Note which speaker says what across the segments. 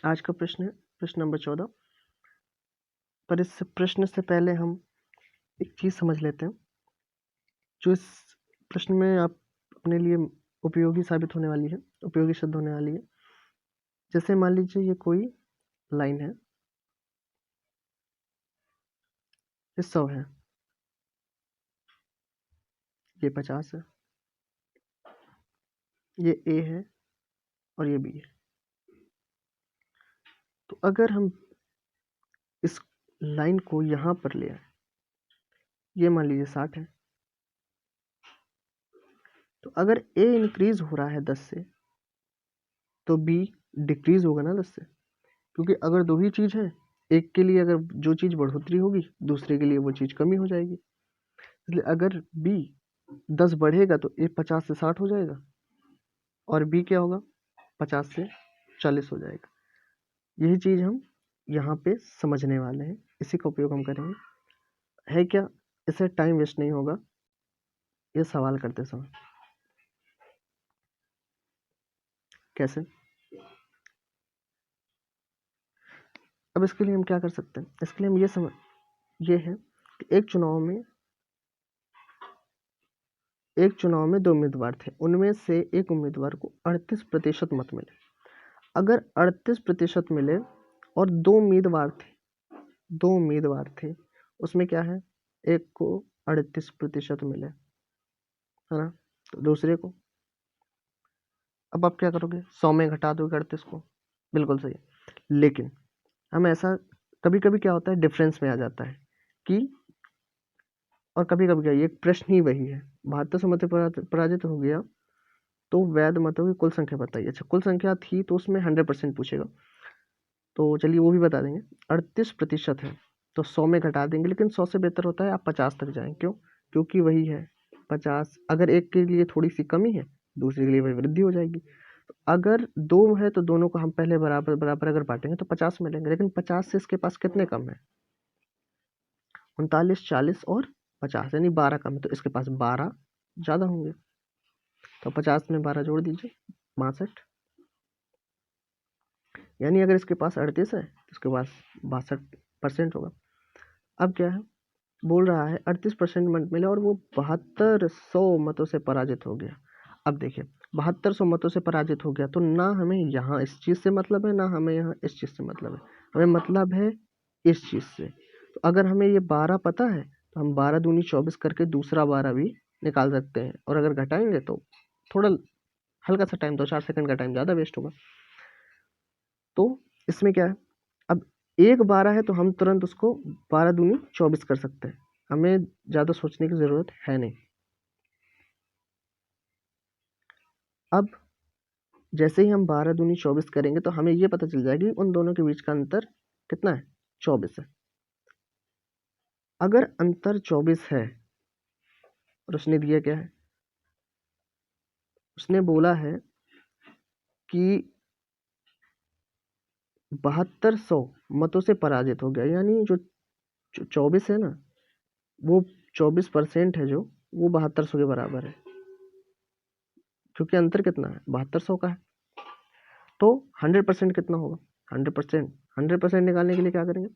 Speaker 1: आज का प्रश्न है प्रश्न नंबर 14। पर इस प्रश्न से पहले हम एक चीज़ समझ लेते हैं जो इस प्रश्न में आप अपने लिए उपयोगी साबित होने वाली है, उपयोगी सिद्ध होने वाली है। जैसे मान लीजिए ये कोई लाइन है, ये 100 है, ये 50 है, ये ए है और ये बी है। तो अगर हम इस लाइन को यहाँ पर ले आए, ये मान लीजिए 60 है, तो अगर ए इंक्रीज हो रहा है 10 से तो बी डिक्रीज होगा ना 10 से, क्योंकि अगर दो ही चीज़ है, एक के लिए अगर जो चीज़ बढ़ोतरी होगी दूसरे के लिए वो चीज़ कमी हो जाएगी। इसलिए अगर बी 10 बढ़ेगा तो ए 50 से 60 हो जाएगा और बी क्या होगा 50 से 40 हो जाएगा। यही चीज़ हम यहाँ पे समझने वाले हैं, इसी का उपयोग हम करेंगे। है क्या, इससे टाइम वेस्ट नहीं होगा ये सवाल करते समय। कैसे? अब इसके लिए हम क्या कर सकते हैं, इसके लिए हम ये है कि एक चुनाव में 2 उम्मीदवार थे, उनमें से एक उम्मीदवार को 38% मत मिले। अगर 38% मिले और 2 उम्मीदवार थे, उसमें क्या है, एक को 38% मिले, है ना, तो दूसरे को, अब आप क्या करोगे, 100 में घटा दोगे 38 को, बिल्कुल सही है। लेकिन हम ऐसा कभी कभी क्या होता है, डिफरेंस में आ जाता है कि, और कभी कभी क्या, ये प्रश्न ही वही है, 72 से मत पराजित हो गया तो वैध मतों की कुल संख्या बताइए। अच्छा, कुल संख्या थी तो उसमें 100% पूछेगा, तो चलिए वो भी बता देंगे। 38% है तो 100 में घटा देंगे, लेकिन 100 से बेहतर होता है आप 50 तक जाएं। क्यों? क्योंकि वही है 50, अगर एक के लिए थोड़ी सी कमी है दूसरे के लिए वही वृद्धि हो जाएगी। तो अगर 2 है तो दोनों को हम पहले बराबर बराबर अगर बांटेंगे तो 50 मिलेंगे, लेकिन 50 से इसके पास कितने कम है, 39, 40 और 50, यानी 12 कम है, तो इसके पास 12 ज़्यादा होंगे। तो 50 में 12 जोड़ दीजिए, 62, यानी अगर इसके पास 38 है तो इसके पास 62% होगा। अब क्या है, बोल रहा है 38% मत मिले और वो 7200 मतों से पराजित हो गया। अब देखिए 7200 मतों से पराजित हो गया, तो ना हमें यहाँ इस चीज़ से मतलब है, ना हमें यहाँ इस चीज़ से मतलब है, हमें मतलब है इस चीज़ से। तो अगर हमें ये 12 पता है तो हम 12 दूनी 24 करके दूसरा 12 भी निकाल सकते हैं, और अगर घटाएंगे तो थोड़ा हल्का सा टाइम, 2-4 सेकंड का टाइम ज़्यादा वेस्ट होगा। तो इसमें क्या है, अब एक 12 है तो हम तुरंत उसको 12 दूनी 24 कर सकते हैं, हमें ज़्यादा सोचने की ज़रूरत है नहीं। अब जैसे ही हम 12 दूनी 24 करेंगे तो हमें ये पता चल जाएगी उन दोनों के बीच का अंतर कितना है, 24 है। अगर अंतर 24 है और उसने दिया क्या है, उसने बोला है कि 7200 मतों से पराजित हो गया, यानी जो 24 है ना, वो 24% है, जो वो 7200 के बराबर है, क्योंकि अंतर कितना है, 7200 का है। तो 100% कितना होगा, 100% निकालने के लिए क्या करेंगे,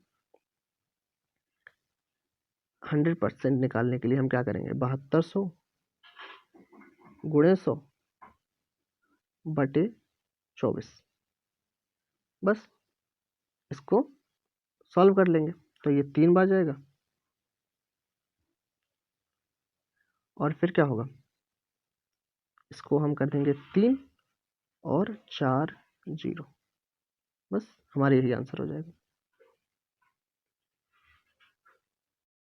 Speaker 1: 100% निकालने के लिए हम क्या करेंगे, 7200 गुणे 100 बटे 24, बस इसको सॉल्व कर लेंगे तो ये 3 बार जाएगा, और फिर क्या होगा, इसको हम कर देंगे 3 और 4 0, बस हमारे यही आंसर हो जाएगा।